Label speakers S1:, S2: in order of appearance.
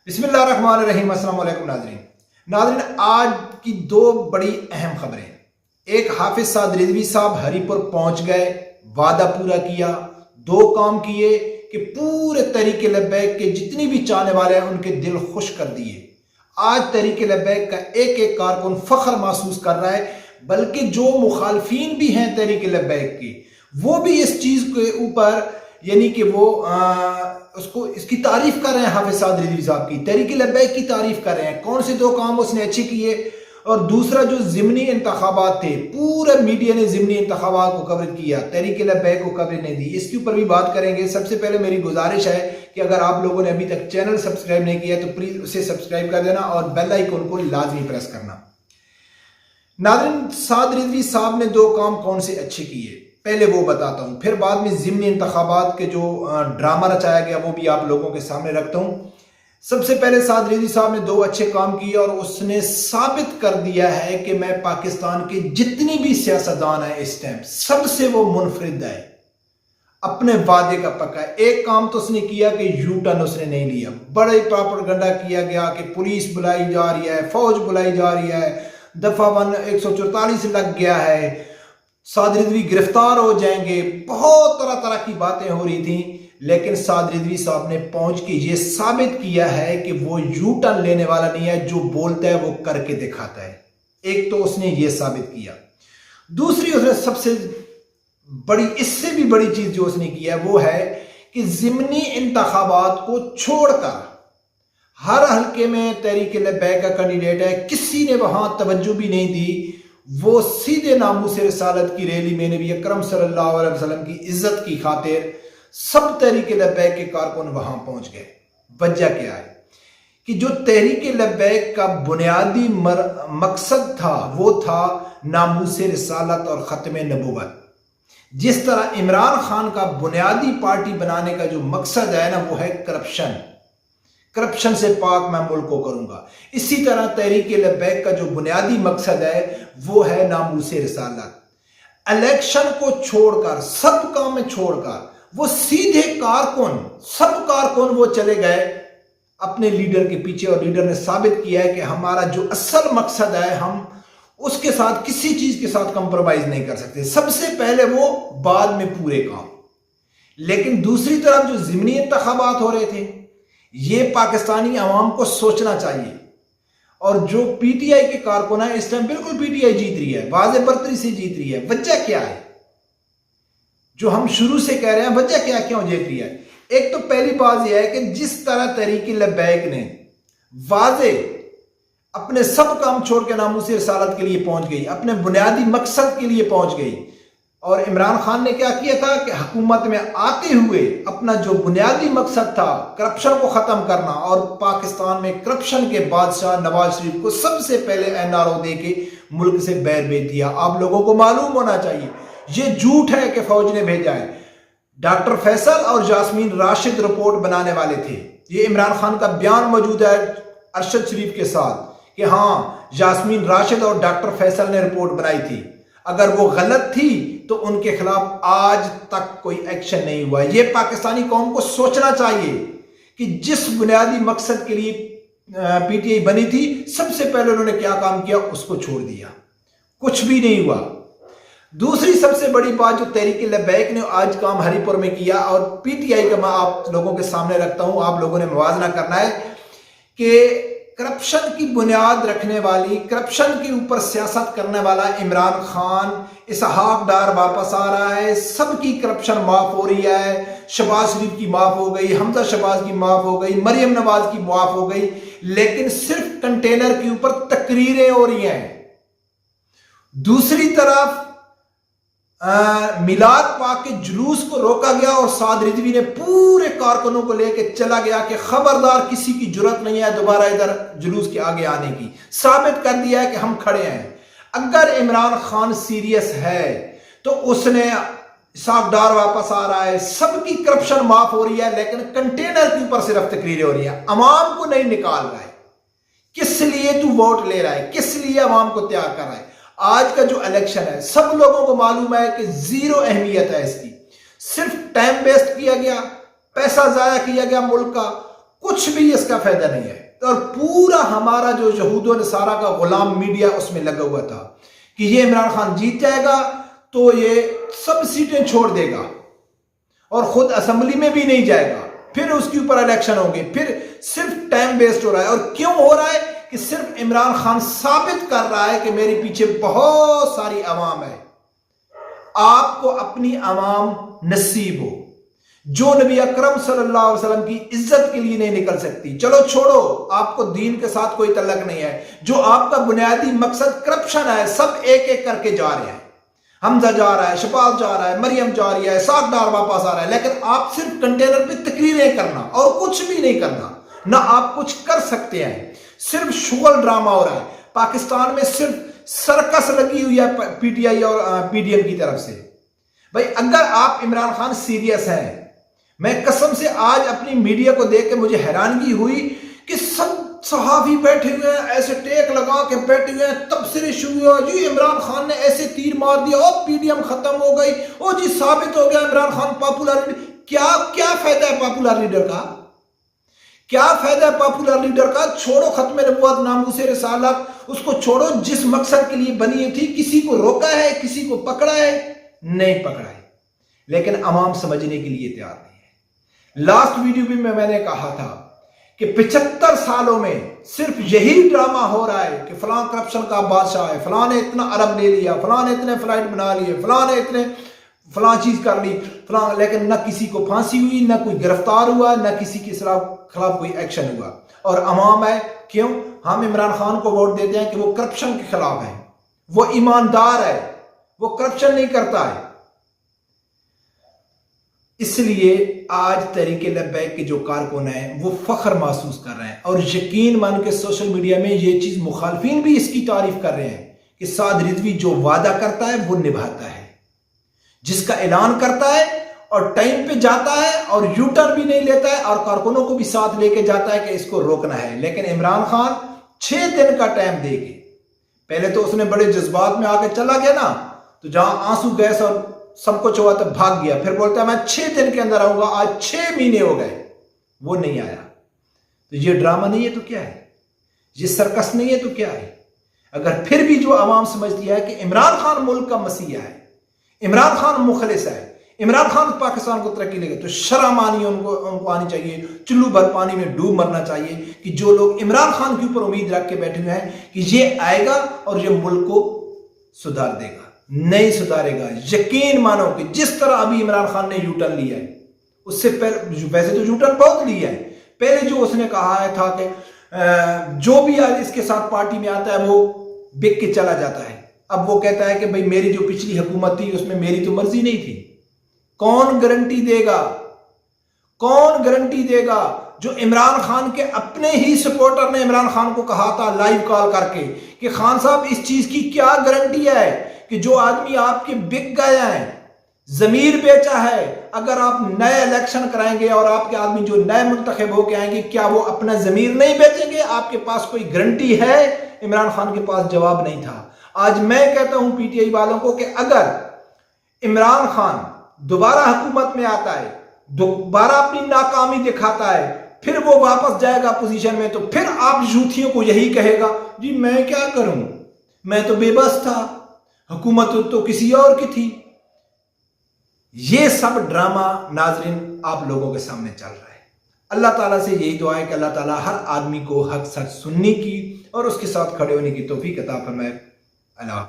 S1: بسم اللہ الرحمن الرحیم۔ السلام علیکم ناظرین، آج کی دو بڑی اہم خبریں۔ ایک، حافظ سعد رضوی صاحب ہری پور پہنچ گئے، وعدہ پورا کیا، دو کام کیے کہ پورے تحریک لبیک کے جتنی بھی چاہنے والے ہیں ان کے دل خوش کر دیے۔ آج تحریک لبیک کا ایک ایک کارکن فخر محسوس کر رہا ہے، بلکہ جو مخالفین بھی ہیں تحریک لبیک کے وہ بھی اس چیز کے اوپر یعنی کہ وہ اس کی تعریف کر رہے ہیں۔ حافظ سعد رضوی صاحب کی، تحریک لبیک کی تعریف کر رہے ہیں۔ کون سے دو کام اس نے اچھے کیے؟ اور دوسرا جو ضمنی انتخابات تھے، پورے میڈیا نے ضمنی انتخابات کو کور کیا، تحریک لبیک کو کور نہیں دی۔ اس کے اوپر بھی بات کریں گے۔ سب سے پہلے میری گزارش ہے کہ اگر آپ لوگوں نے ابھی تک چینل سبسکرائب نہیں کیا تو پلیز اسے سبسکرائب کر دینا اور بیل آئیکن کو لازمی پریس کرنا۔ ناظرین، سعد رضوی صاحب نے دو کام کون سے اچھے کیے پہلے وہ بتاتا ہوں، پھر بعد میں ضمنی انتخابات کے جو ڈرامہ رچایا گیا وہ بھی آپ لوگوں کے سامنے رکھتا ہوں۔ سب سے پہلے سعد رضوی صاحب نے دو اچھے کام کیے اور اس نے ثابت کر دیا ہے کہ میں پاکستان کے جتنی بھی سیاستدان ہیں اس ٹائم سب سے وہ منفرد ہے، اپنے وعدے کا پکا ہے۔ ایک کام تو اس نے کیا کہ یو ٹرن اس نے نہیں لیا۔ بڑے پراپیگنڈا کیا گیا کہ پولیس بلائی جا رہی ہے، فوج بلائی جا رہی ہے، دفعہ 144 لگ گیا ہے، سعد رضوی گرفتار ہو جائیں گے، بہت طرح طرح کی باتیں ہو رہی تھیں، لیکن سعد رضوی صاحب نے پہنچ کے یہ ثابت کیا ہے کہ وہ یو ٹرن لینے والا نہیں ہے، جو بولتا ہے وہ کر کے دکھاتا ہے۔ ایک تو اس نے یہ ثابت کیا۔ دوسری اس نے سب سے بڑی، اس سے بھی بڑی چیز جو اس نے کیا وہ ہے کہ ضمنی انتخابات کو چھوڑ کر ہر حلقے میں تحریک لبیک کا کینڈیڈیٹ ہے، کسی نے وہاں توجہ بھی نہیں دی، وہ سیدھے ناموس رسالت کی ریلی میں نبی اکرم صلی اللہ علیہ وسلم کی عزت کی خاطر سب تحریک لبیک کے کارکن وہاں پہنچ گئے۔ وجہ کیا ہے کہ جو تحریک لبیک کا بنیادی مقصد تھا وہ تھا ناموس رسالت اور ختم نبوت۔ جس طرح عمران خان کا بنیادی پارٹی بنانے کا جو مقصد ہے نا وہ ہے کرپشن سے پاک میں ملک کو کروں گا، اسی طرح تحریک لبیک کا جو بنیادی مقصد ہے وہ ہے ناموس رسالت۔ الیکشن کو چھوڑ کر، سب کام میں چھوڑ کر وہ سیدھے سب کارکن وہ چلے گئے اپنے لیڈر کے پیچھے، اور لیڈر نے ثابت کیا ہے کہ ہمارا جو اصل مقصد ہے ہم اس کے ساتھ کسی چیز کے ساتھ کمپرومائز نہیں کر سکتے۔ سب سے پہلے وہ، بعد میں پورے کام۔ لیکن دوسری طرف جو ضمنی انتخابات ہو رہے تھے یہ پاکستانی عوام کو سوچنا چاہیے، اور جو پی ٹی آئی کے کارکن ہیں اس ٹائم بالکل پی ٹی آئی جیت رہی ہے، واضح برتری سے جیت رہی ہے۔ وجہ کیا ہے جو ہم شروع سے کہہ رہے ہیں؟ وجہ کیوں جیت رہی ہے؟ ایک تو پہلی بات یہ ہے کہ جس طرح تحریک لبیک نے واضح اپنے سب کام چھوڑ کے ناموس رسالت کے لیے پہنچ گئی، اپنے بنیادی مقصد کے لیے پہنچ گئی، اور عمران خان نے کیا کیا تھا کہ حکومت میں آتے ہوئے اپنا جو بنیادی مقصد تھا کرپشن کو ختم کرنا، اور پاکستان میں کرپشن کے بادشاہ نواز شریف کو سب سے پہلے NRO دے کے ملک سے باہر بھیج دیا۔ آپ لوگوں کو معلوم ہونا چاہیے یہ جھوٹ ہے کہ فوج نے بھیجا ہے۔ ڈاکٹر فیصل اور جاسمین راشد رپورٹ بنانے والے تھے، یہ عمران خان کا بیان موجود ہے ارشد شریف کے ساتھ کہ ہاں جاسمین راشد اور ڈاکٹر فیصل نے رپورٹ بنائی تھی، اگر وہ غلط تھی تو ان کے خلاف آج تک کوئی ایکشن نہیں ہوا۔ یہ پاکستانی قوم کو سوچنا چاہیے کہ جس بنیادی مقصد کے لیے پی ٹی آئی بنی تھی سب سے پہلے انہوں نے کیا کام کیا، اس کو چھوڑ دیا، کچھ بھی نہیں ہوا۔ دوسری سب سے بڑی بات جو تحریک لبیک نے آج کام ہری پور میں کیا، اور پی ٹی آئی کا میں آپ لوگوں کے سامنے رکھتا ہوں، آپ لوگوں نے موازنہ کرنا ہے کہ کرپشن کی بنیاد رکھنے والی، کرپشن کے اوپر سیاست کرنے والا عمران خان، اسحاق ڈار واپس آ رہا ہے، سب کی کرپشن معاف ہو رہی ہے، شہباز شریف کی معاف ہو گئی، حمزہ شہباز کی معاف ہو گئی، مریم نواز کی معاف ہو گئی، لیکن صرف کنٹینر کے اوپر تقریریں ہو رہی ہیں۔ دوسری طرف میلاد پاک کے جلوس کو روکا گیا، اور سعد رضوی نے پورے کارکنوں کو لے کے چلا گیا کہ خبردار کسی کی جرت نہیں ہے دوبارہ ادھر جلوس کے آگے آنے کی۔ ثابت کر دیا ہے کہ ہم کھڑے ہیں۔ اگر عمران خان سیریس ہے تو اس نے اسحاق ڈار واپس آ رہا ہے، سب کی کرپشن معاف ہو رہی ہے، لیکن کنٹینر کے اوپر صرف تقریریں ہو رہی ہیں، عوام کو نہیں نکال رہا ہے۔ کس لیے تو ووٹ لے رہا ہے؟ کس لیے عوام کو تیار کر رہا ہے؟ آج کا جو الیکشن ہے سب لوگوں کو معلوم ہے کہ زیرو اہمیت ہے اس کی، صرف ٹائم ویسٹ کیا گیا، پیسہ ضائع کیا گیا ملک کا، کچھ بھی اس کا فائدہ نہیں ہے. اور پورا ہمارا جو یہود و نصارہ کا غلام میڈیا اس میں لگا ہوا تھا کہ یہ عمران خان جیت جائے گا تو یہ سب سیٹیں چھوڑ دے گا اور خود اسمبلی میں بھی نہیں جائے گا, پھر اس کے اوپر الیکشن ہوں گے, پھر صرف ٹائم ویسٹ ہو رہا ہے. اور کیوں ہو رہا ہے کہ صرف عمران خان ثابت کر رہا ہے کہ میرے پیچھے بہت ساری عوام ہے. آپ کو اپنی عوام نصیب ہو جو نبی اکرم صلی اللہ علیہ وسلم کی عزت کے لیے نہیں نکل سکتی. چلو چھوڑو, آپ کو دین کے ساتھ کوئی تعلق نہیں ہے, جو آپ کا بنیادی مقصد کرپشن ہے, سب ایک ایک کر کے جا رہے ہیں. حمزہ جا رہا ہے, شفاعت جا رہا ہے, مریم جا رہی ہے, ساکھ ڈار واپس آ رہا ہے, لیکن آپ صرف کنٹینر پہ تقریریں کرنا اور کچھ بھی نہیں کرنا, نہ آپ کچھ کر سکتے ہیں. صرف شغل ڈرامہ ہو رہا ہے. پاکستان میں صرف سرکس لگی ہوئی ہے پی ٹی آئی اور پی ڈی ایم کی طرف سے. بھائی اگر آپ عمران خان سیریس ہیں, میں قسم سے آج اپنی میڈیا کو دیکھ کے مجھے حیرانگی ہوئی کہ سب صحافی بیٹھے ہوئے ہیں, ایسے ٹیک لگا کے بیٹھے ہوئے ہیں, تبصرے شروع ہوا, جی عمران خان نے ایسے تیر مار دیا, او پی ڈی ایم ختم ہو گئی, او جی ثابت ہو گیا عمران خان پاپولر. کیا فائدہ ہے پاپولر لیڈر کا؟ کیا فائدہ ہے پاپولر لیڈر کا؟ چھوڑو ختم نبوت, ناموس رسالت, اس کو چھوڑو. جس مقصد کے لیے بنی تھی, کسی کو روکا ہے, کسی کو پکڑا ہے؟ نہیں پکڑا ہے. لیکن عوام سمجھنے کے لیے تیار نہیں ہے. لاسٹ ویڈیو بھی میں نے کہا تھا کہ 75 سالوں میں صرف یہی ڈرامہ ہو رہا ہے کہ فلاں کرپشن کا بادشاہ ہے, فلاں نے اتنا ارب لے لیا, فلاں نے اتنے فلائٹ بنا لیے, فلاں نے اتنے فلاں چیز کر لی, فلاں, لیکن نہ کسی کو پھانسی ہوئی, نہ کوئی گرفتار ہوا, نہ کسی کے خلاف کوئی ایکشن ہوا. اور عوام ہے, کیوں؟ ہم عمران خان کو ووٹ دیتے ہیں کہ وہ کرپشن کے خلاف ہے, وہ ایماندار ہے, وہ کرپشن نہیں کرتا ہے. اس لیے آج تحریک لبیک کے جو کارکن ہیں وہ فخر محسوس کر رہے ہیں, اور یقین مان کے سوشل میڈیا میں یہ چیز مخالفین بھی اس کی تعریف کر رہے ہیں کہ سعد رضوی جو وعدہ کرتا ہے وہ نبھاتا ہے, جس کا اعلان کرتا ہے اور ٹائم پہ جاتا ہے اور یو ٹرن بھی نہیں لیتا ہے, اور کارکنوں کو بھی ساتھ لے کے جاتا ہے کہ اس کو روکنا ہے. لیکن عمران خان 6 دن کا ٹائم دے کے, پہلے تو اس نے بڑے جذبات میں آ کے چلا گیا نا, تو جہاں آنسو گیس اور سب کچھ ہوا تو بھاگ گیا, پھر بولتا ہے میں 6 دن کے اندر آؤں گا. آج 6 مہینے ہو گئے, وہ نہیں آیا. تو یہ ڈرامہ نہیں ہے تو کیا ہے؟ یہ سرکس نہیں ہے تو کیا ہے؟ اگر پھر بھی جو عوام سمجھتی ہے کہ عمران خان ملک کا مسیح ہے, عمران خان مخلص ہے, عمران خان پاکستان کو ترقی لے گا, تو شرم آنی ان کو آنی چاہیے, چلو بھر پانی میں ڈوب مرنا چاہیے کہ جو لوگ عمران خان کے اوپر امید رکھ کے بیٹھے ہوئے ہیں کہ یہ آئے گا اور یہ ملک کو سدھار دے گا. نہیں سدھارے گا. یقین مانو کہ جس طرح ابھی عمران خان نے یو ٹرن لیا ہے, اس سے پہلے ویسے تو یو ٹرن بہت لیا ہے, پہلے جو اس نے کہا تھا کہ جو بھی اس کے ساتھ پارٹی میں آتا ہے وہ بک کے چلا جاتا ہے, اب وہ کہتا ہے کہ بھئی میری جو پچھلی حکومت تھی اس میں میری تو مرضی نہیں تھی. کون گارنٹی دے گا؟ کون گارنٹی دے گا؟ جو عمران خان کے اپنے ہی سپورٹر نے عمران خان کو کہا تھا لائیو کال کر کے کہ خان صاحب اس چیز کی کیا گارنٹی ہے کہ جو آدمی آپ کے بک گئے ہیں, ضمیر بیچا ہے, اگر آپ نئے الیکشن کرائیں گے اور آپ کے آدمی جو نئے منتخب ہو کے آئیں گے, کیا وہ اپنا ضمیر نہیں بیچیں گے؟ آپ کے پاس کوئی گارنٹی ہے؟ عمران خان کے پاس جواب نہیں تھا. آج میں کہتا ہوں پی ٹی آئی والوں کو کہ اگر عمران خان دوبارہ حکومت میں آتا ہے, دوبارہ اپنی ناکامی دکھاتا ہے, پھر وہ واپس جائے گا پوزیشن میں, تو پھر آپ یوتھیوں کو یہی کہے گا جی میں کیا کروں, میں تو بے بس تھا, حکومت تو کسی اور کی تھی. یہ سب ڈرامہ ناظرین آپ لوگوں کے سامنے چل رہا ہے. اللہ تعالیٰ سے یہی دعا ہے کہ اللہ تعالیٰ ہر آدمی کو حق سچ سننے کی اور اس کے ساتھ کھڑے ہونے کی توفیق عطا فرمائے. اللہ